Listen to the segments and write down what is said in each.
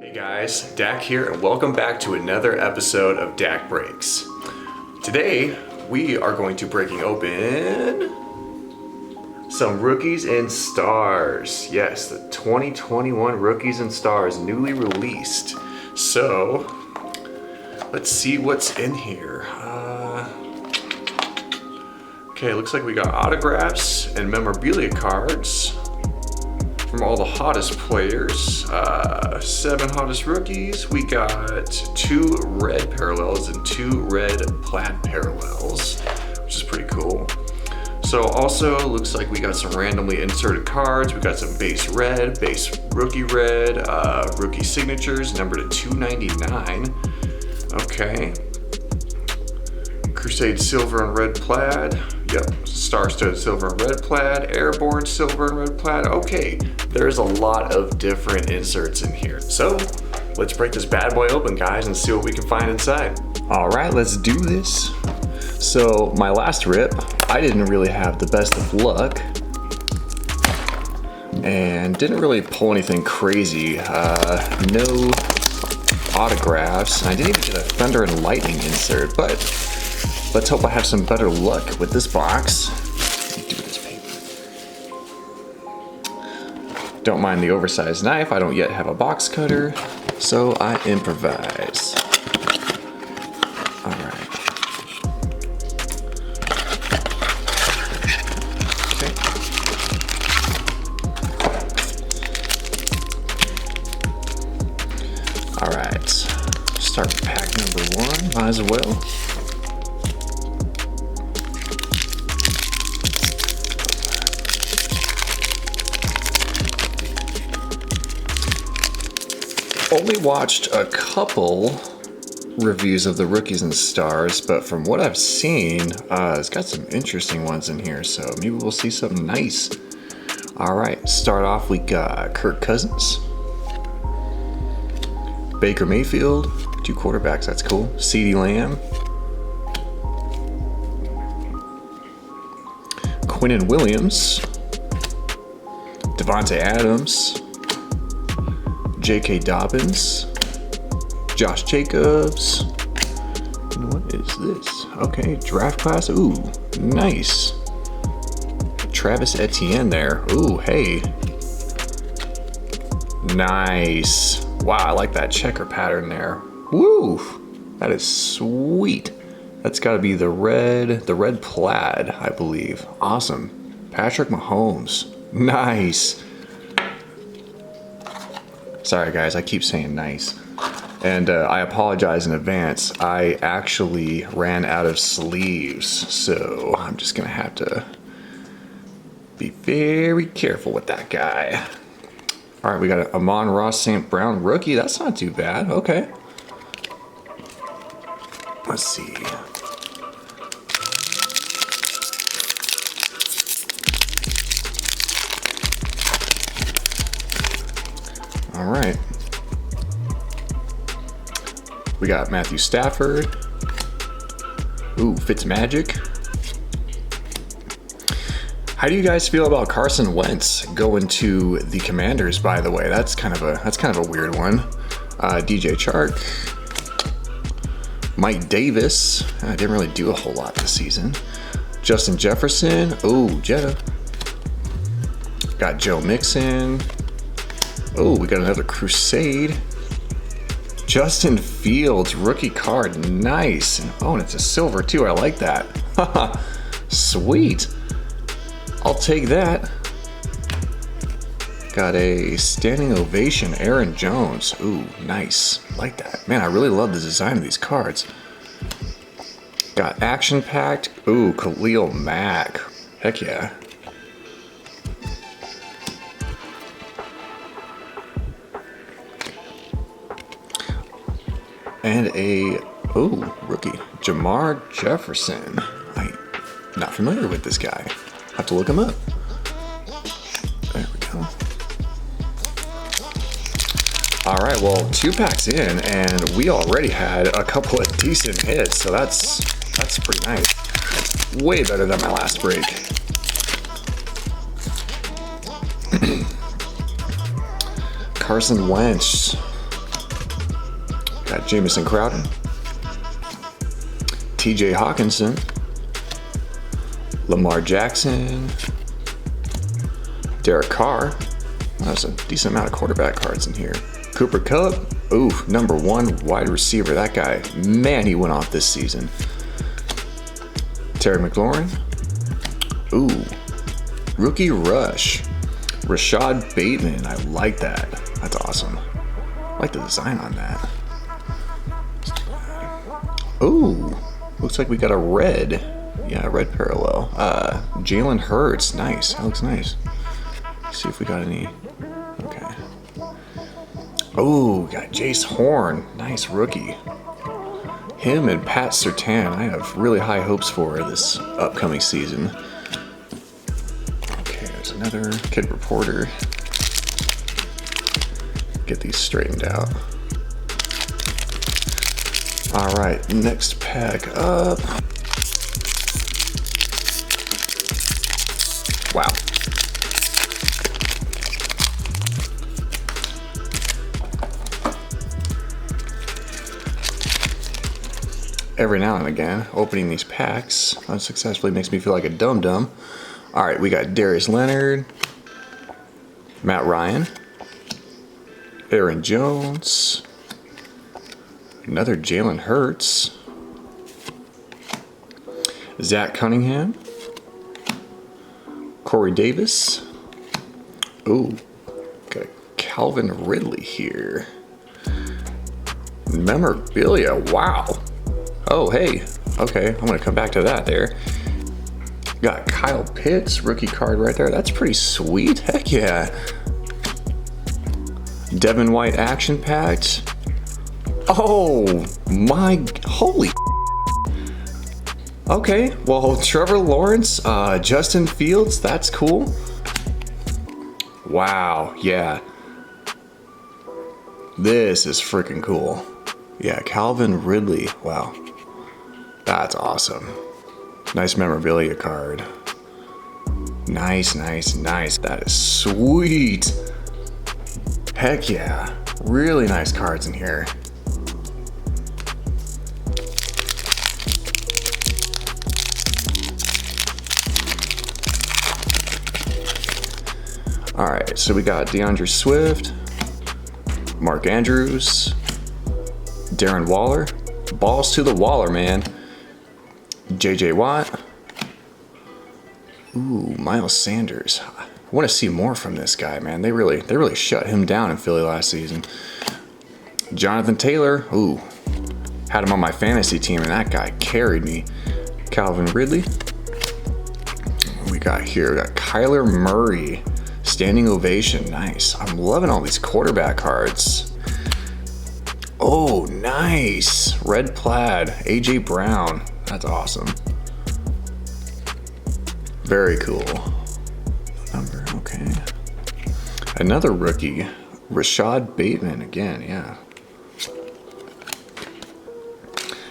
Hey guys, Dak here, and welcome back to another episode of Dak Breaks. Today, we are going to breaking open some Rookies and Stars. Yes, the 2021 Rookies and Stars, newly released. So, let's see what's in here. Okay, looks like we got autographs and memorabilia cards from all the hottest players. 7 hottest rookies. We got 2 red parallels and 2 red plaid parallels, which is pretty cool. So also looks like we got some randomly inserted cards. We got some base red, base rookie red, rookie signatures numbered to 299. Okay. Crusade silver and red plaid. Yep, Star-Studded silver and red plaid, airborne silver and red plaid. Okay, there's a lot of different inserts in here. So, let's break this bad boy open, guys, and see what we can find inside. All right, let's do this. So, my last rip, I didn't really have the best of luck and didn't really pull anything crazy. No autographs. I didn't even get a Thunder and Lightning insert, but let's hope I have some better luck with this box. Let me do this paper. Don't mind the oversized knife. I don't yet have a box cutter, so I improvise. All right. Okay. All right. Start with pack number 1. Might as well. Only watched a couple reviews of the Rookies and Stars, but from what I've seen, it's got some interesting ones in here, so maybe we'll see something nice. All right, start off, we got Kirk Cousins, Baker Mayfield, 2 quarterbacks, that's cool, CeeDee Lamb, Quinnen Williams, Devontae Adams, J.K. Dobbins, Josh Jacobs. What is this? Okay, draft class. Ooh, nice. Travis Etienne there. Ooh, hey. Nice. Wow, I like that checker pattern there. Woo, that is sweet. That's got to be the red plaid, I believe. Awesome. Patrick Mahomes. Nice. Sorry guys, I keep saying nice. And I apologize in advance. I actually ran out of sleeves, so I'm just gonna have to be very careful with that guy. All right, we got an Amon-Ra St. Brown rookie. That's not too bad, okay. Let's see. All right. We got Matthew Stafford. Ooh, Fitzmagic. How do you guys feel about Carson Wentz going to the Commanders, by the way? That's kind of a weird one. DJ Chark. Mike Davis. Didn't really do a whole lot this season. Justin Jefferson. Ooh, Jetta. Got Joe Mixon. Oh, we got another Crusade. Justin Fields, rookie card, nice. Oh, and it's a silver too, I like that. Sweet. I'll take that. Got a standing ovation, Aaron Jones. Ooh, nice, like that. Man, I really love the design of these cards. Got action packed. Ooh, Khalil Mack. Heck yeah. And a, rookie, Jamar Jefferson. I'm not familiar with this guy. Have to look him up. There we go. All right, well, 2 packs in, and we already had a couple of decent hits, so that's pretty nice. Way better than my last break. Carson Wentz. Got Jamison Crowder, TJ Hawkinson, Lamar Jackson, Derek Carr. There's a decent amount of quarterback cards in here. Cooper Kupp. Ooh, #1 wide receiver. That guy, man, he went off this season. Terry McLaurin. Ooh, rookie rush. Rashad Bateman. I like that. That's awesome. I like the design on that. Ooh, looks like we got a red. Yeah, red parallel. Jalen Hurts. Nice. That looks nice. Let's see if we got any. Okay. Oh, got Jace Horn. Nice rookie. Him and Pat Surtain, I have really high hopes for this upcoming season. Okay, there's another Kid Reporter. Get these straightened out. All right, next pack up. Wow. Every now and again, opening these packs unsuccessfully makes me feel like a dum-dum. All right, we got Darius Leonard, Matt Ryan, Aaron Jones, another Jalen Hurts, Zach Cunningham, Corey Davis. Ooh, got Calvin Ridley here. Memorabilia, wow. Oh, hey, okay, I'm gonna come back to that there. Got Kyle Pitts, rookie card right there. That's pretty sweet, heck yeah. Devin White action packed. Oh my, holy. Okay, well, Trevor Lawrence, Justin Fields, that's cool. Wow, yeah. This is freaking cool. Yeah, Calvin Ridley, wow. That's awesome. Nice memorabilia card. Nice, nice, nice. That is sweet. Heck yeah. Really nice cards in here. All right, so we got DeAndre Swift, Mark Andrews, Darren Waller. Balls to the Waller, man. JJ Watt. Ooh, Miles Sanders. I want to see more from this guy, man. They really shut him down in Philly last season. Jonathan Taylor. Ooh, had him on my fantasy team, and that guy carried me. Calvin Ridley. What we got here? We got Kyler Murray. Standing ovation. Nice. I'm loving all these quarterback cards. Oh, nice. Red plaid. AJ Brown. That's awesome. Very cool. Number, okay. Another rookie. Rashad Bateman again, yeah.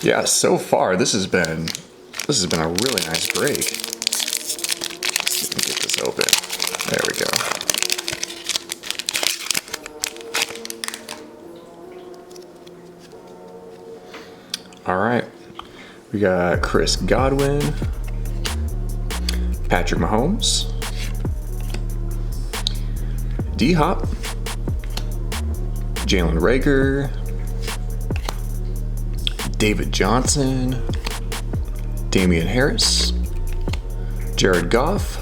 Yeah, so far this has been a really nice break. Let me get this open. There we go. All right. We got Chris Godwin, Patrick Mahomes, D-Hop, Jalen Reagor, David Johnson, Damian Harris, Jared Goff.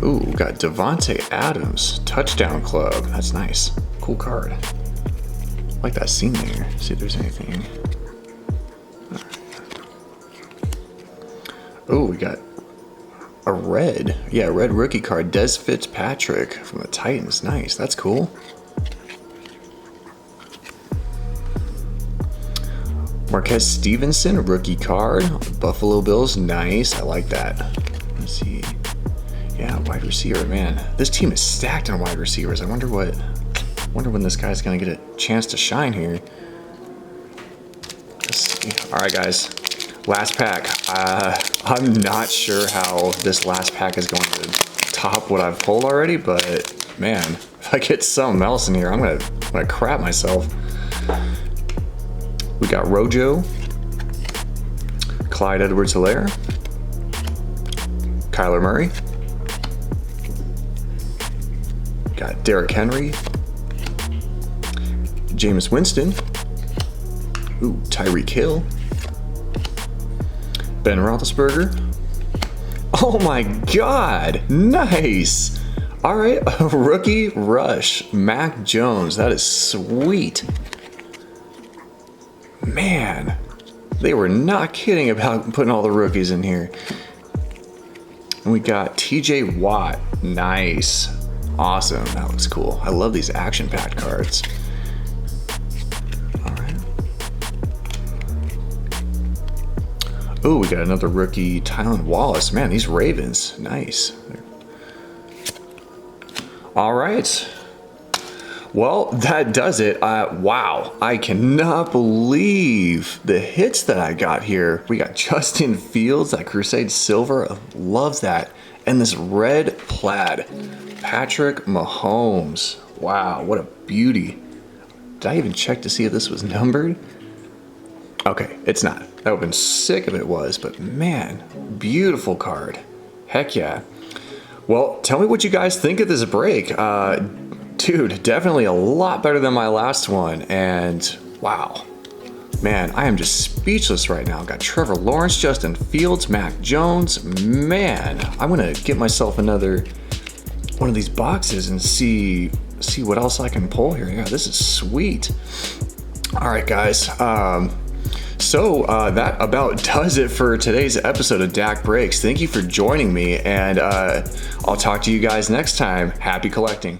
Ooh, got Devontae Adams, Touchdown Club. That's nice. Cool card. I like that scene there. See if there's anything. Oh, we got a red. Yeah, red rookie card. Des Fitzpatrick from the Titans. Nice. That's cool. Marquez Stevenson, rookie card. Buffalo Bills. Nice. I like that. Let's see. Yeah, wide receiver. Man, this team is stacked on wide receivers. I wonder when this guy's going to get a chance to shine here. Let's see. All right, guys. Last pack. I'm not sure how this last pack is going to top what I've pulled already, but man, if I get something else in here, I'm gonna crap myself. We got Rojo, Clyde Edwards-Helaire, Kyler Murray, got Derrick Henry, Jameis Winston, ooh, Tyreek Hill, Ben Roethlisberger. Oh my God, nice. All right, a rookie rush, Mac Jones. That is sweet. Man, they were not kidding about putting all the rookies in here. And we got TJ Watt. Nice. Awesome. That looks cool. I love these action-packed cards. All right. Oh, we got another rookie, Tylan Wallace. Man, these Ravens. Nice. All right. Well, that does it. Wow, I cannot believe the hits that I got here. We got Justin Fields, that Crusade Silver, loves that. And this red plaid, Patrick Mahomes. Wow, what a beauty. Did I even check to see if this was numbered? Okay, it's not. That would have been sick if it was, but man, beautiful card. Heck yeah. Well, tell me what you guys think of this break. Dude, definitely a lot better than my last one. And wow, man, I am just speechless right now. Got Trevor Lawrence, Justin Fields, Mac Jones. Man, I'm gonna get myself another one of these boxes and see what else I can pull here. Yeah, this is sweet. All right, guys. So that about does it for today's episode of Dak Breaks. Thank you for joining me, and I'll talk to you guys next time. Happy collecting.